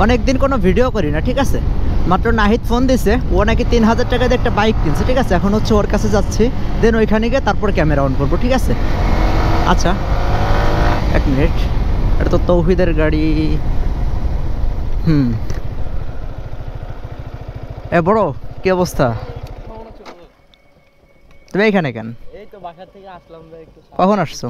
অনেকদিন কোনো ভিডিও করি না, ঠিক আছে। মাত্র নাহিদ ফোন দিছে, ও নাকি 3000 টাকা দিয়ে একটা বাইক কিনছে, ঠিক আছে। এখন হচ্ছে ওর কাছে যাচ্ছি, দেন ওইখানে গিয়ে তারপর ক্যামেরা অন করবো, ঠিক আছে। আচ্ছা এক মিনিট, এটা তো তৌহিদের গাড়ি। এ বড়, কি অবস্থা? তুমি এইখানে কেন? এই তো বাসা থেকে আসলাম ভাই। একটু কখন আসছো?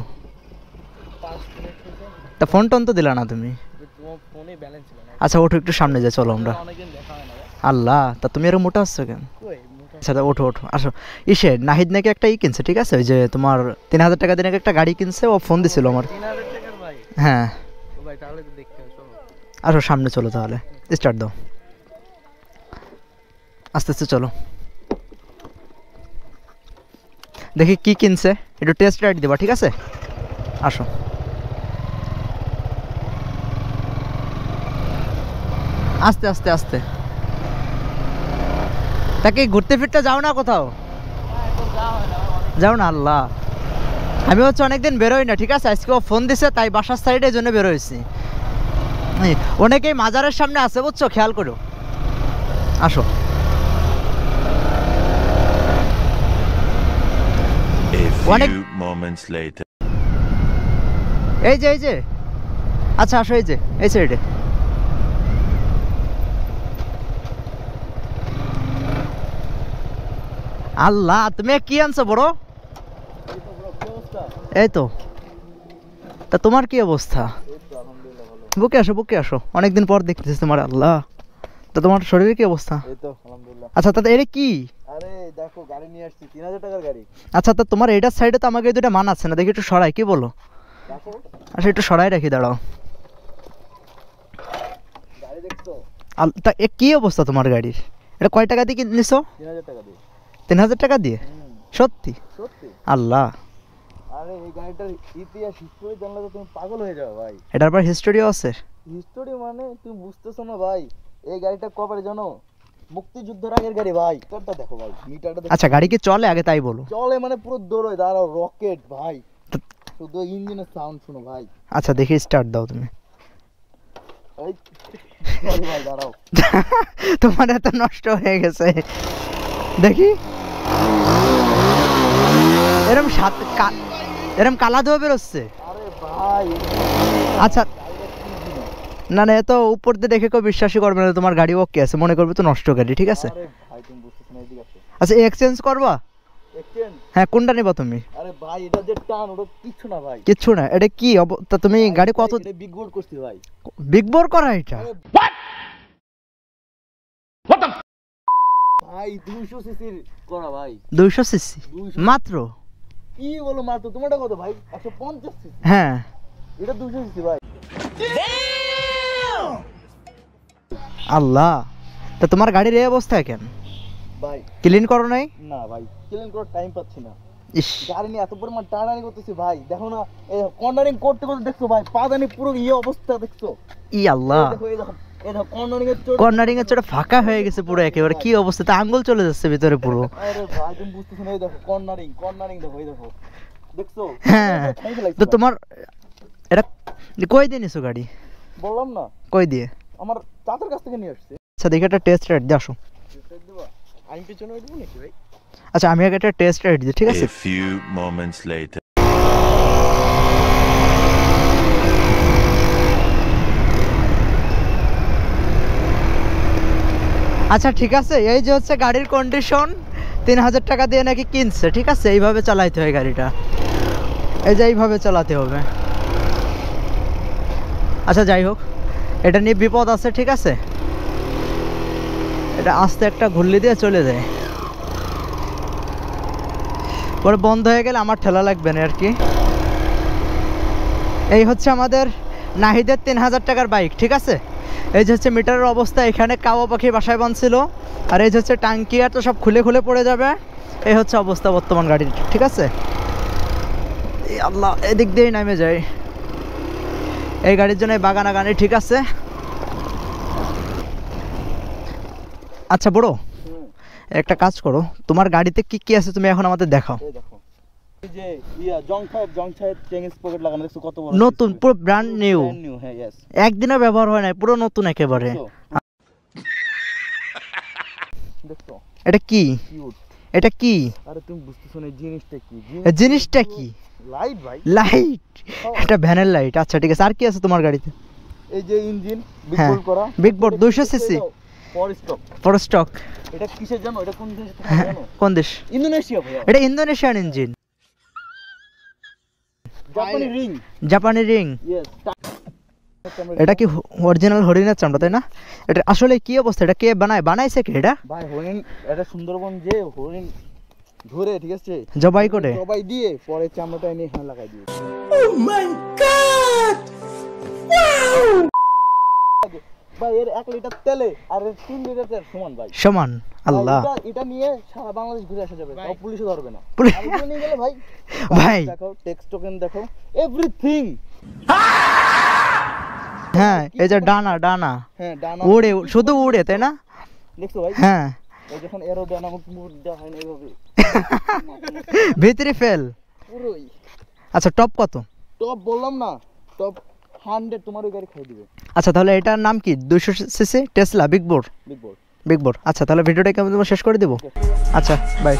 5 মিনিট হয়েছে। তা ফোন টোন তো দিলা না তুমি। তোমার ফোনে ব্যালেন্স ছিল না। আচ্ছা ওঠো, একটু সামনে যাই, চলো আমরা। অনেকদিন দেখা হয় না ভাই। আল্লাহ, তা তুমি এরকম মোটা আসছো কেন? কই মোটা? আচ্ছা ওঠো ওঠো, আসো। ইসে নাহিদ নাকি একটা কিনছে, ঠিক আছে, ওই যে তোমার 3000 টাকা দিয়ে নাকি একটা গাড়ি কিনছে, ও ফোন দিছিল আমার। 3000 টাকার ভাই? হ্যাঁ। ও ভাই তাহলে তো দেখতে হবে, চলো। আসো সামনে চলো, তাহলে স্টার্ট দাও, আস্তে আস্তে চলো। দেখি কি কিনছে, একটু টেস্ট রাইড দেবা, ঠিক আছে। আসো। আস্তে আস্তে আস্তে। তাকে ঘুরতে ফিরতে যাও না কোথাও? এখন যাওয়া হয় না অনেক। যাও না? আল্লাহ, আমি হচ্ছে অনেকদিন বেরোই না, ঠিক আছে। আজকে ও ফোন দিছে, তাই বাসার সাইডে এই জন্য বেরোইছি। অনেকেই মাজারের সামনে আছে, বুঝছো, খেয়াল করো। আসো। অনেক moments later. এই যে এই যে, আচ্ছা আসো, এই যে এই সাইডে। আল্লাহ, তুমি কি আনছো বড়? এই তো। তা তোমার কি অবস্থা? বুকে আসো, বুকে আসো, অনেকদিন পর দেখতেছি তোমার। আল্লাহ, তা তোমার শরীরের কি অবস্থা? এই তো আলহামদুলিল্লাহ। আচ্ছা তা এটা কি? আরে দেখো গাড়ি নিয়ে আসছি, 3000 টাকার গাড়ি। আচ্ছা তা তোমার এইটার সাইডে তো আমাকে এই দুটো মানাচ্ছে না, দেখি একটু সরাই, কি বলো? দেখো আচ্ছা একটু সরাই রাখি, দাঁড়াও। গাড়ি দেখছো? তা এ কি অবস্থা তোমার গাড়ির? এটা কয় টাকা দিয়ে কিনেছো? 3000 টাকা দিয়ে। 3000 টাকা দিয়ে? সত্যি? সত্যি? আল্লাহ, আরে এই গাড়িটার ইতিহাস হিস্টোরি জানলে তো তুমি পাগল হয়ে যাবে ভাই। এটার আবার হিস্টোরিও আছে? হিস্টোরি মানে তুমি বুঝতেছো না ভাই। এই গাড়িটা কবে জানো? মুক্তিযুদ্ধের আগের গাড়ি ভাই। মিটারটা দেখো ভাই, মিটারটা দেখো। আচ্ছা গাড়ি কি চলে আগে তাই বলো? চলে মানে পুরো দৌড়ে, দাঁড়াও, রকেট ভাই। শুধু ইঞ্জিনের সাউন্ড শুনো ভাই। আচ্ছা দেখি, স্টার্ট দাও তুমি। এই সরি ভাই, দাঁড়াও। তোমার এত নষ্ট হয়ে গেছে, দেখি। এরম এরম কালা ধোয়া বেরোচ্ছে। আরে ভাই আচ্ছা না না, এত উপর দিয়ে দেখে কেউ বিশ্বাসই করবে না তোমার গাড়ি ওকে আছে, মনে করবে তো নষ্ট গাড়ি, ঠিক আছে। আরে ভাই তুমি বুঝতেছ না, এদিকে আসো। আচ্ছা এক্সচেঞ্জ করবা? এক্সচেঞ্জ? হ্যাঁ, কোনটা নিবা তুমি? আরে ভাই এটা যে টান, ওটা কিচ্ছু না ভাই। কিচ্ছু না? এটা কি তা তুমি গাড়ি কত? এটা বিগ বোর্ড করছি ভাই। বিগ বোর করা এটা? ভাই 200 সিসির করা ভাই। 200 সিসি 200 মাত্র? কি বলো মাত্র? তোমারটা কত ভাই? 150 সিসি। হ্যাঁ। এটা 200 সিসি ভাই। আল্লাহ, তা তোমার গাড়ির এই অবস্থা কেন? ভাই ক্লিন করো নাই? না ভাই, ক্লিন করার টাইম পাচ্ছি না। ইস, গাড়ি নিয়ে এত পরিমাণ টানাটানি করতেছি ভাই, দেখো না। এই কর্নারিং করতে করতে দেখছো ভাই, পাদানি পুরো অবস্থা দেখছো? ই আল্লাহ, এই দেখো এই দেখো এই দেখো কর্নারিং এর চোট। কর্নারিং এর চোটা ফাঁকা হয়ে গেছে পুরো একেবারে, কি অবস্থা, তা আঙ্গুল চলে যাচ্ছে ভিতরে পুরো। আরে ভাই তুমি বুঝতেছো না, এই দেখো কর্নারিং দেখো, এই দেখো দেখছো? হ্যাঁ, তো তোমার এটা কই দিয়ে নিছো গাড়ি? বললাম না, কই দিয়ে? আমার চাচার কাছ থেকে নিয়ে আসছে। আচ্ছা দেখি একটা টেস্ট রাইড দিয়ে আসো। আমি পিছনে উঠবো নাকি ভাই? আচ্ছা আমি আগে একটা টেস্ট রাইড দিই, ঠিক আছে। A few moments later. আচ্ছা ঠিক আছে, এই যে হচ্ছে গাড়ির কন্ডিশন। 3000 টাকা দিয়ে নাকি কিনছে, ঠিক আছে। এইভাবে চালাইতে হয় গাড়িটা, এই যে এইভাবে চালাতে হবে। আচ্ছা যাই হোক, এটা নিয়ে বিপদ আছে, ঠিক আছে। এটা আস্তে একটা ঘুরলি দিয়ে চলে যায়, পরে বন্ধ হয়ে গেলে আমার ঠেলা লাগবে না আর কি। এই হচ্ছে আমাদের নাহিদের 3000 টাকার বাইক, ঠিক আছে। এই যে হচ্ছে মিটারের অবস্থা, এখানে কাওয়া পাখি বাসায় বাঁধছিল, আর এই যে হচ্ছে টাঙ্কি আর তো সব খুলে খুলে পড়ে যাবে। এই হচ্ছে অবস্থা বর্তমান গাড়ির, ঠিক আছে। আল্লাহ, এদিক দিয়েই নামে যায় এই গাড়ির জন্য, এই বাগানাগানি, ঠিক আছে। আচ্ছা বড়, একটা কাজ করো, তোমার গাড়িতে কি কি আছে তুমি এখন আমাদের দেখাও। এই দেখো এই যে জং সাহেব চেঞ্জ পকেট লাগানো দেখছো কত বড় নতুন পুরো ব্র্যান্ড নিউ, হ্যাঁ यस একদিনও ব্যবহার হয় নাই, পুরো নতুন একেবারে। দেখছো এটা কি, কিউট। এটা কি, আরে তুমি বুঝতেছো না জিনিসটা কি? এই জিনিসটা কি? লাইট ভাই, লাইট, এটা ভ্যানের লাইট। আচ্ছা ঠিক আছে, আর কি আছে তোমার গাড়িতে? এই যে ইঞ্জিন বিগ হ্যাঁ, বোল্ট করা, big board 200 CC for stock. For stock. এটা কিসের জানো? এটা কোন দেশের থেকে হ্যাঁ, জানো? কোন দেশ? ইন্দোনেশিয়া ভাইয়া। এটা ইন্দোনেশিয়ান ইঞ্জিন, জাপানি রিং, জাপানি রিং। यस। এটা কি অরিজিনাল হরিণের চামড়া, তাই না? এটা আসলে কি অবস্থা, এটা কে বানাইছে কে এটা? ভাই হরিণ, এটা সুন্দরবন যে হরিণ ধরে, ঠিক আছে, জবাই করে জবাই দিয়ে পরে চামড়াটা এনে এখানে লাগাই দিয়ে। ভাই এর 1 লিটার তেলে আর এর 3 লিটার তেল সমান ভাই। সমান। আল্লাহ, এটা নিয়ে সারা বাংলাদেশ ঘুরে আসা যাবে, তাও পুলিশে ধরবে না। পুলিশ- আর এগুলো নিয়ে গেলে ভাই, ভাই। দেখো টেক্সট টোকেন দেখো, এভরিথিং। হ্যাঁ, এই যে ডানা ডানা হ্যাঁ ডানা উড়ে, শুধু উড়ে, তাই না? দেখছো ভাই? হ্যাঁ, এই যখন এরোডাইনামিক মুড দেওয়া হয় না এইভাবে ভিতরে ফেল। পুরোই। আচ্ছা, টপ কত? টপ বললাম না, টপ 100 তোমার ওই গাড়ি খাই দিবে। আচ্ছা, তাহলে এটার নাম কি? 200 CC Tesla big board. Big board. Big board. আচ্ছা, তাহলে ভিডিওটা কেমন শেষ করে দেবো। আচ্ছা, বাই।